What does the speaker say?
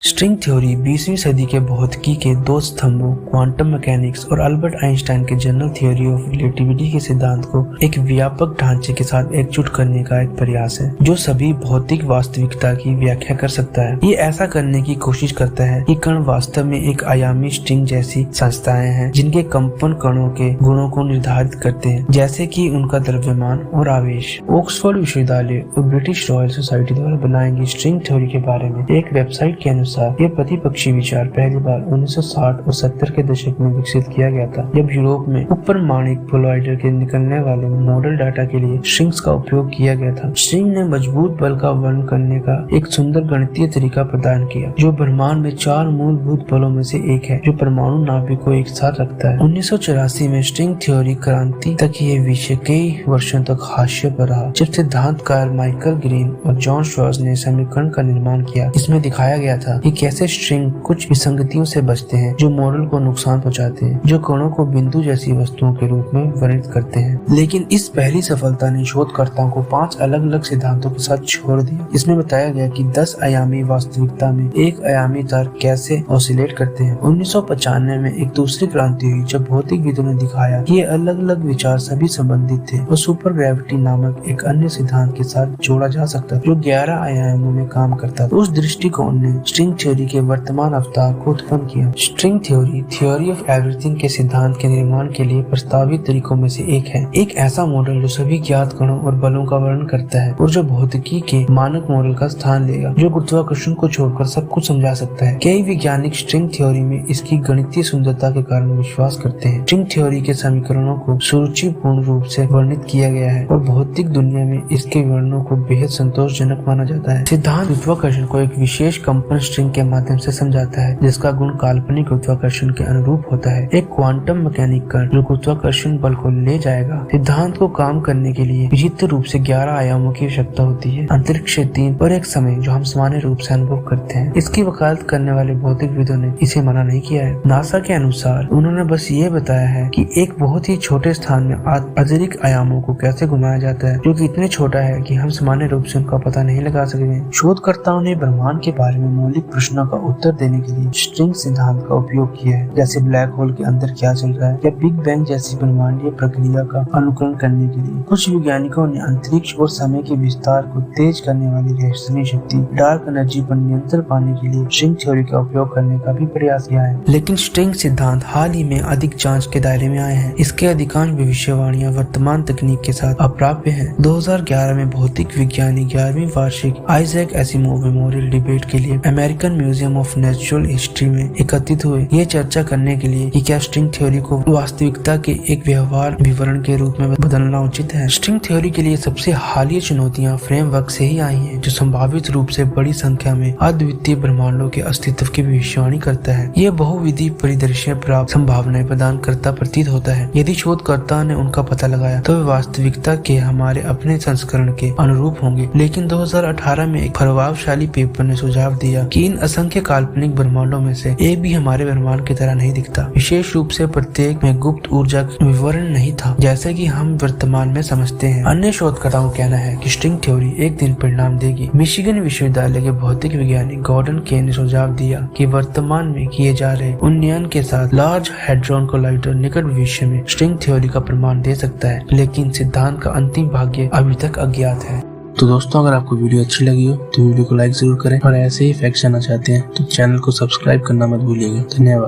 String theory 20वीं सदी के भौतिकी के दो स्तंभों क्वांटम मैकेनिक्स और अल्बर्ट आइंस्टाइन के जनरल थ्योरी ऑफ रिलेटिविटी के सिद्धांत को एक व्यापक ढांचे के साथ एकजुट करने का एक प्रयास है जो सभी भौतिक वास्तविकता की व्याख्या कर सकता है। ये ऐसा करने की कोशिश करता है कि कण वास्तव में एक आयामी स्ट्रिंग जैसी संस्थाएं हैं जिनके कंपन कणों के गुणों को निर्धारित करते हैं, जैसे कि उनका द्रव्यमान और आवेश। ऑक्सफोर्ड विश्वविद्यालय और ब्रिटिश रॉयल सोसाइटी द्वारा बनाई गई स्ट्रिंग थ्योरी के बारे में एक वेबसाइट के अनुसार यह प्रतिपक्षी विचार पहली बार 1960 और 70 के दशक में विकसित किया गया था, जब यूरोप में उपरमाणिक कोलॉइडर के निकलने वाले मॉडल डाटा के लिए स्ट्रिंग्स का उपयोग किया गया था। स्ट्रिंग ने मजबूत बल का वर्णन करने का एक सुंदर गणितीय तरीका प्रदान किया जो ब्रह्मांड में 4 मूलभूत बलों में से एक है जो परमाणु नाभिक को एक साथ रखता है। 1984 में स्ट्रिंग थ्योरी क्रांति तक ये विषय कई वर्षों तक हाशिए पर रहा, जब सिद्धांतकार माइकल ग्रीन और जॉन श्वार्ट्ज ने समीकरण का निर्माण किया। इसमें दिखाया गया था कि कैसे स्ट्रिंग कुछ विसंगतियों से बचते हैं जो मॉडल को नुकसान पहुंचाते हैं, जो कणों को बिंदु जैसी वस्तुओं के रूप में वर्णित करते हैं। लेकिन इस पहली सफलता ने शोधकर्ताओं को 5 अलग अलग सिद्धांतों के साथ छोड़ दिया। इसमें बताया गया कि 10 आयामी वास्तविकता में एक आयामी तार कैसे ऑसिलेट करते हैं। 1995 में एक दूसरी क्रांति हुई जब भौतिकविदों ने दिखाया कि ये अलग अलग विचार सभी संबंधित थे और सुपर ग्रेविटी नामक एक अन्य सिद्धांत के साथ जोड़ा जा सकता जो 11 आयामों में काम करता था। उस दृष्टिकोण ने स्ट्रिंग थ्योरी के वर्तमान अवतार को उत्पन्न किया। स्ट्रिंग थ्योरी ऑफ एवरीथिंग के सिद्धांत के निर्माण के लिए प्रस्तावित तरीकों में से एक है। एक ऐसा मॉडल जो सभी ज्ञात कणों और बलों का वर्णन करता है और जो भौतिकी के मानक मॉडल का स्थान लेगा, जो गुरुत्वाकर्षण को छोड़कर सब कुछ समझा सकता है। कई वैज्ञानिक स्ट्रिंग थ्योरी में इसकी गणितीय सुंदरता के कारण विश्वास करते हैं। स्ट्रिंग थ्योरी के समीकरणों को सुरुचिपूर्ण रूप से वर्णित किया गया है और भौतिक दुनिया में इसके वर्णनों को बेहद संतोषजनक माना जाता है। सिद्धांत गुरुत्वाकर्षण को एक विशेष कंपन स्ट्रिंग के माध्यम से समझाता है जिसका गुण काल्पनिक गुरुत्वाकर्षण के अनुरूप होता है। एक क्वांटम मैकेनिक कण जो गुरुत्वाकर्षण बल को ले जाएगा। सिद्धांत को काम करने के लिए विचित्र रूप से 11 आयामों की आवश्यकता होती है, अंतरिक्ष 3 और एक समय जो हम सामान्य रूप से अनुभव करते हैं। इसकी वकालत करने वाले भौतिकविदों ने इसे मना नहीं किया है। नासा के अनुसार उन्होंने बस ये बताया है कि एक बहुत ही छोटे स्थान में अतिरिक्त आयामों को कैसे घुमाया जाता है जो कि इतने छोटा है कि हम सामान्य रूप से उनका पता नहीं लगा सकते। शोधकर्ताओं ने ब्रह्मांड के बारे में मौलिक प्रश्नों का उत्तर देने के लिए स्ट्रिंग सिद्धांत का उपयोग किया है, जैसे ब्लैक होल के अंदर क्या चल रहा है या बिग बैंग जैसी ब्रह्मांडीय प्रक्रिया का अनुकरण करने के लिए। कुछ वैज्ञानिकों ने अंतरिक्ष और समय के विस्तार को तेज करने वाली रहस्यमय शक्ति डार्क एनर्जी पर नियंत्रण पाने के लिए स्ट्रिंग थ्योरी का उपयोग करने का भी प्रयास किया है। लेकिन स्ट्रिंग सिद्धांत हाल ही में अधिक जांच के दायरे में आए हैं। इसके अधिकांश भविष्यवाणियां वर्तमान तकनीक के साथ अप्राप्य हैं। 2011 में भौतिक विज्ञानी 11वीं वार्षिक आइजैक एसिमोव मेमोरियल डिबेट के लिए American museum of natural history में एकत्रित हुए, ये चर्चा करने के लिए कि क्या स्ट्रिंग थ्योरी को वास्तविकता के एक व्यवहार विवरण के रूप में बदलना उचित है। स्ट्रिंग थ्योरी के लिए सबसे हालिया चुनौतियां फ्रेमवर्क से ही आई हैं, जो संभावित रूप से बड़ी संख्या में अद्वितीय ब्रह्मांडों के अस्तित्व की भविष्यवाणी करता है। ये बहुविधि परिदृश्य प्राप्त संभावनाएं प्रदान करता प्रतीत होता है। यदि शोधकर्ता ने उनका पता लगाया तो वे वास्तविकता के हमारे अपने संस्करण के अनुरूप होंगे। लेकिन 2018 में एक प्रभावशाली पेपर ने सुझाव दिया कि इन असंख्य काल्पनिक ब्रह्मांडों में से एक भी हमारे ब्रह्मांड की तरह नहीं दिखता। विशेष रूप से प्रत्येक में गुप्त ऊर्जा विवरण नहीं था, जैसे कि हम वर्तमान में समझते हैं। अन्य शोधकर्ताओं का कहना है कि स्ट्रिंग थ्योरी एक दिन परिणाम देगी। मिशिगन विश्वविद्यालय के भौतिक वैज्ञानिक गॉर्डन के ने सुझाव दिया कि वर्तमान में किए जा रहे उन्नयन के साथ लार्ज हैड्रॉन कोलाइडर निकट भविष्य में स्ट्रिंग थ्योरी का प्रमाण दे सकता है, लेकिन सिद्धांत का अंतिम भाग्य अभी तक अज्ञात है। तो दोस्तों, अगर आपको वीडियो अच्छी लगी हो तो वीडियो को लाइक जरूर करें और ऐसे ही फैक्ट जानना चाहते हैं तो चैनल को सब्सक्राइब करना मत भूलिएगा। धन्यवाद।